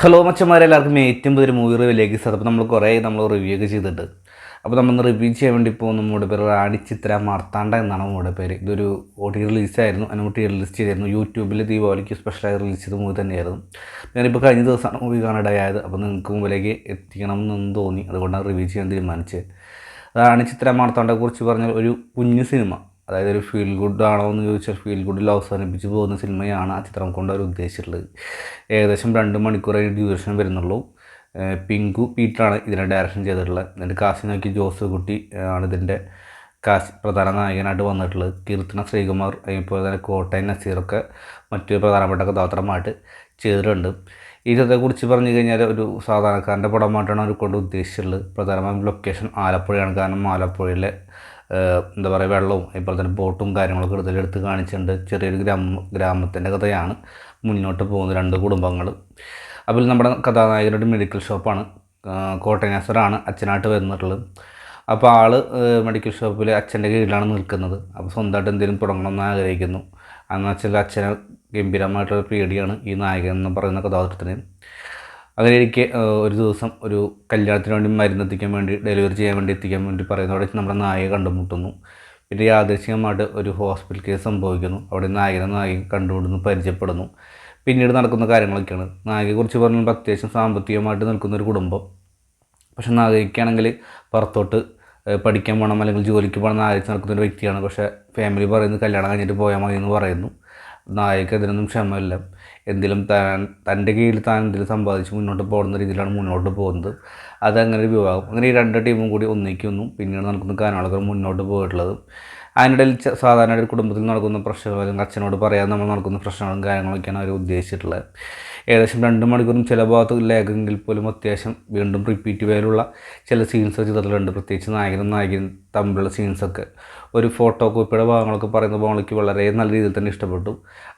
Hello മച്ചന്മാരെ, എല്ലാവർക്കും ഏറ്റവും പുതിയൊരു മൂവി റിവ്യൂലേക്ക് സാർ. അപ്പോൾ നമ്മൾ റിവ്യൂ ഒക്കെ ചെയ്തിട്ട് അപ്പോൾ നമ്മൾ റിവ്യൂ ചെയ്യാൻ വേണ്ടി ഇപ്പോൾ നമ്മുടെ പേര് റാണി ചിത്ര മാർത്താണ്ഡ എന്നാണ് നമ്മുടെ പേര്. ഇതൊരു OTT റിലീസായിരുന്നു, OTT റിലീസ് ചെയ്തിരുന്നു. യൂട്യൂബിൽ ദീപാവലിക്ക് സ്പെഷ്യലായി റിലീസ് ചെയ്ത മൂവി തന്നെയായിരുന്നു. ഞാനിപ്പോൾ കഴിഞ്ഞ ദിവസമാണ് മൂവി കാണാനിടയായത്. അപ്പോൾ നിങ്ങൾക്ക് മുമ്പിലേക്ക് എത്തിക്കണം എന്നൊന്നും തോന്നി, അതുകൊണ്ടാണ് റിവ്യൂ ചെയ്യാൻ തീരുമാനിച്ചത്. റാണി ചിത്ര മാർത്താണ്ഡയെക്കുറിച്ച് പറഞ്ഞാൽ ഒരു കുഞ്ഞു സിനിമ, അതായത് ഒരു ഫീൽ ഗുഡ് ആണോ എന്ന് ചോദിച്ചാൽ ഫീൽ ഗുഡിൽ അവസാനിപ്പിച്ച് പോകുന്ന സിനിമയാണ് ആ ചിത്രം കൊണ്ട് അവർ ഉദ്ദേശിച്ചിട്ടുള്ളത്. ഏകദേശം 2 മണിക്കൂർ ഡ്യൂറേഷൻ വരുന്നുള്ളൂ. പിങ്കു പീറ്ററാണ് ഇതിനെ ഡയറക്ഷൻ ചെയ്തിട്ടുള്ളത്. ഇതിൻ്റെ കാസ്റ്റ് നോക്കി ജോസ് കുട്ടി ആണ് ഇതിൻ്റെ പ്രധാന നായകനായിട്ട് വന്നിട്ടുള്ളത്. കീർത്തന ശ്രീകുമാർ, അതുപോലെ തന്നെ കോട്ടയം നസീറൊക്കെ മറ്റൊരു പ്രധാനപ്പെട്ട കഥാപാത്രമായിട്ട് ചെയ്തിട്ടുണ്ട്. ഈ ചിത്രത്തെക്കുറിച്ച് പറഞ്ഞു കഴിഞ്ഞാൽ ഒരു സാധാരണക്കാരൻ്റെ പടമായിട്ടാണ് അവർ കൊണ്ട് ഉദ്ദേശിച്ചിട്ടുള്ളത്. പ്രധാനമായും ലൊക്കേഷൻ ആലപ്പുഴയാണ്. കാരണം ആലപ്പുഴയിലെ എന്താ പറയുക, വെള്ളവും അതുപോലെ തന്നെ ബോട്ടും കാര്യങ്ങളൊക്കെ എടുത്ത് കാണിച്ചിട്ടുണ്ട്. ചെറിയൊരു ഗ്രാമത്തിൻ്റെ കഥയാണ് മുന്നോട്ട് പോകുന്നത്, 2 കുടുംബങ്ങൾ. അതിൽ നമ്മുടെ കഥാനായകരുടെ മെഡിക്കൽ ഷോപ്പാണ്. കോട്ടയം നസറാണ് അച്ഛനായിട്ട് വരുന്നിട്ടുള്ളത്. അപ്പോൾ ആൾ മെഡിക്കൽ ഷോപ്പിൽ അച്ഛൻ്റെ കീഴിലാണ് നിൽക്കുന്നത്. അപ്പോൾ സ്വന്തമായിട്ട് എന്തെങ്കിലും തുടങ്ങണമെന്ന് ആഗ്രഹിക്കുന്നു. എന്ന് വെച്ചാൽ അച്ഛന് ഗംഭീരമായിട്ടുള്ള പേടിയാണ് ഈ നായകൻ എന്ന് പറയുന്ന കഥാപാത്രത്തിന്. അങ്ങനെ ഇരിക്കെ ഒരു ദിവസം ഒരു കല്യാണത്തിന് വേണ്ടി മരുന്നെത്തിക്കാൻ വേണ്ടി, ഡെലിവറി ചെയ്യാൻ വേണ്ടി എത്തിക്കാൻ വേണ്ടി പറയുന്നതോടെ നമ്മുടെ നായിക കണ്ടുമുട്ടുന്നു. പിന്നെ യാദൃശ്ചികമായിട്ട് ഒരു ഹോസ്പിറ്റൽ കേസ് സംഭവിക്കുന്നു. അവിടെ നായിക കണ്ടുമുട്ടുന്നു, പരിചയപ്പെടുന്നു. പിന്നീട് നടക്കുന്ന കാര്യങ്ങളൊക്കെയാണ്. നായികയെക്കുറിച്ച് പറയുമ്പോൾ അത്യാവശ്യം സാമ്പത്തികമായിട്ട് നിൽക്കുന്ന ഒരു കുടുംബം. പക്ഷെ നായികയ്ക്കാണെങ്കിൽ പുറത്തോട്ട് പഠിക്കാൻ പോകണം അല്ലെങ്കിൽ ജോലിക്ക് പോകണം എന്ന് ആലോചിച്ച് നടക്കുന്ന ഒരു വ്യക്തിയാണ്. പക്ഷേ ഫാമിലി പറയുന്നത് കല്യാണം കഴിഞ്ഞിട്ട് പോയാൽ മതി എന്ന് പറയുന്നു. നായിക അതിനൊന്നും ക്ഷമയില്ല. എന്തെങ്കിലും തൻ്റെ കീഴിൽ താൻ എന്തെങ്കിലും സമ്പാദിച്ച് മുന്നോട്ട് പോകുന്ന രീതിയിലാണ് മുന്നോട്ട് പോകുന്നത്. അതങ്ങനെ ഒരു വിഭാഗം. അങ്ങനെ ഈ 2 ടീമും കൂടി ഒന്നിക്കുന്നു. പിന്നീട് നടക്കുന്ന കാര്യങ്ങളൊക്കെ മുന്നോട്ട് പോയിട്ടുള്ളത്. അതിനിടയിൽ സാധാരണ ഒരു കുടുംബത്തിൽ നടക്കുന്ന പ്രശ്നങ്ങൾ, അല്ലെങ്കിൽ അച്ഛനോട് പറയാൻ നമ്മൾ നടക്കുന്ന പ്രശ്നങ്ങളും കാര്യങ്ങളൊക്കെയാണ് അവർ ഉദ്ദേശിച്ചിട്ടുള്ളത്. ഏകദേശം 2 മണിക്കൂറും ചില ഭാഗത്ത് ലേഖെങ്കിൽ പോലും അത്യാവശ്യം വീണ്ടും റിപ്പീറ്റ് ചെയ്യാനുള്ള ചില സീൻസ് ചിത്രത്തിലുണ്ട്. പ്രത്യേകിച്ച് നായകനും നായകനും തമ്മിലുള്ള സീൻസൊക്കെ, ഒരു ഫോട്ടോ കോപ്പിയുടെ ഭാഗങ്ങളൊക്കെ പറയുന്ന ഭാഗങ്ങളൊക്കെ വളരെ നല്ല രീതിയിൽ തന്നെ ഇഷ്ടപ്പെട്ടു.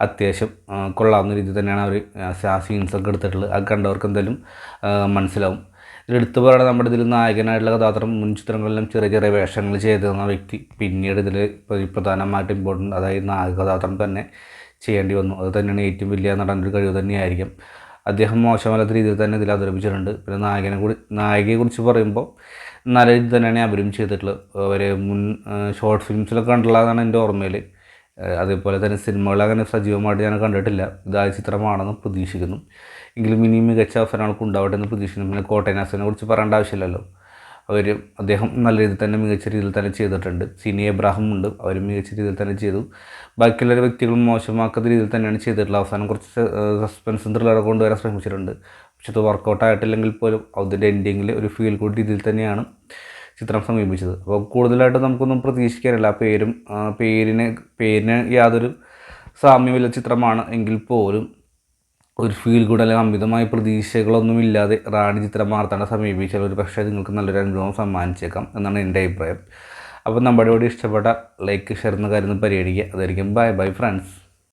അത്യാവശ്യം കൊള്ളാവുന്ന രീതിയിൽ തന്നെയാണ് അവർ ആ സീൻസൊക്കെ എടുത്തിട്ടുള്ളത്. അത് കണ്ടവർക്ക് എന്തായാലും മനസ്സിലാവും. ഇതിലെടുത്ത് പറയുന്നത് നമ്മുടെ ഇതിൽ നായകനായിട്ടുള്ള കഥാപാത്രം മുൻ ചിത്രങ്ങളിലും ചെറിയ ചെറിയ വേഷങ്ങൾ ചെയ്തു തന്ന വ്യക്തി പിന്നീട് ഇതിൽ പ്രധാനമായിട്ട് ഇമ്പോർട്ടൻ്റ്, അതായത് നായക കഥാപാത്രം തന്നെ ചെയ്യേണ്ടി വന്നു. അത് തന്നെയാണ് ഏറ്റവും വലിയ നടൻ്റെ ഒരു കഴിവ് തന്നെയായിരിക്കും. അദ്ദേഹം മോശമല്ലാത്ത രീതിയിൽ തന്നെ ഇതിൽ അവതരിപ്പിച്ചിട്ടുണ്ട്. പിന്നെ നായികയെക്കുറിച്ച് പറയുമ്പോൾ നല്ല രീതിയിൽ തന്നെയാണ് അഭിനയം ചെയ്തിട്ടുള്ളത്. അവർ മുൻ ഷോർട്ട് ഫിലിംസിലൊക്കെ കണ്ടുള്ളതാണ് എൻ്റെ ഓർമ്മയിൽ. അതേപോലെ തന്നെ സിനിമകൾ അങ്ങനെ സജീവമായിട്ട് ഞാൻ കണ്ടിട്ടില്ല. ഇതായ ചിത്രമാണെന്ന് പ്രതീക്ഷിക്കുന്നു. എങ്കിലും ഇനിയും മികച്ച അവസരങ്ങൾക്ക് ഉണ്ടാവട്ടെ എന്ന് പ്രതീക്ഷിക്കുന്നു. പിന്നെ കോട്ടയം നസറിനെ കുറിച്ച് പറയേണ്ട ആവശ്യമില്ലല്ലോ. അദ്ദേഹം നല്ല രീതിയിൽ തന്നെ മികച്ച രീതിയിൽ തന്നെ ചെയ്തിട്ടുണ്ട്. സിനി എബ്രാഹിം ഉണ്ട്, അവർ മികച്ച രീതിയിൽ തന്നെ ചെയ്തു. ബാക്കിയുള്ള വ്യക്തികളും മോശമാക്കാത്ത രീതിയിൽ തന്നെയാണ് ചെയ്തിട്ടുള്ളത്. അവസാനം കുറച്ച് സസ്പെൻസും ത്രില്ലറൊക്കെ കൊണ്ടുവരാൻ ശ്രമിച്ചിട്ടുണ്ട്. പക്ഷെ അത് വർക്കൗട്ട് ആയിട്ടില്ലെങ്കിൽ പോലും അതിൻ്റെ എൻഡിങ്ങിൽ ഒരു ഫീൽ ഗുഡ് രീതിയിൽ തന്നെയാണ് ചിത്രം സമീപിച്ചത്. അപ്പോൾ കൂടുതലായിട്ട് നമുക്കൊന്നും പ്രതീക്ഷിക്കാനില്ല. പേരിന് യാതൊരു സാമ്യമില്ല ചിത്രമാണ് എങ്കിൽ പോലും ഒരു ഫീൽ ഗുഡ് അല്ലെങ്കിൽ അമിതമായ പ്രതീക്ഷകളൊന്നുമില്ലാതെ റാണി ചിത്രം മാർത്താണ്ഡ സമീപിച്ചാൽ ഒരു പക്ഷേ നിങ്ങൾക്ക് നല്ലൊരു അനുഭവം സമ്മാനിച്ചേക്കാം എന്നാണ് എൻ്റെ അഭിപ്രായം. അപ്പോൾ നമ്മുടെ ഇവിടെ ഇഷ്ടപ്പെട്ട ലൈക്ക് ഷെയർ എന്ന കാര്യം ഒന്ന് പരിഗണിക്കുക. അതായിരിക്കും. Bye friends.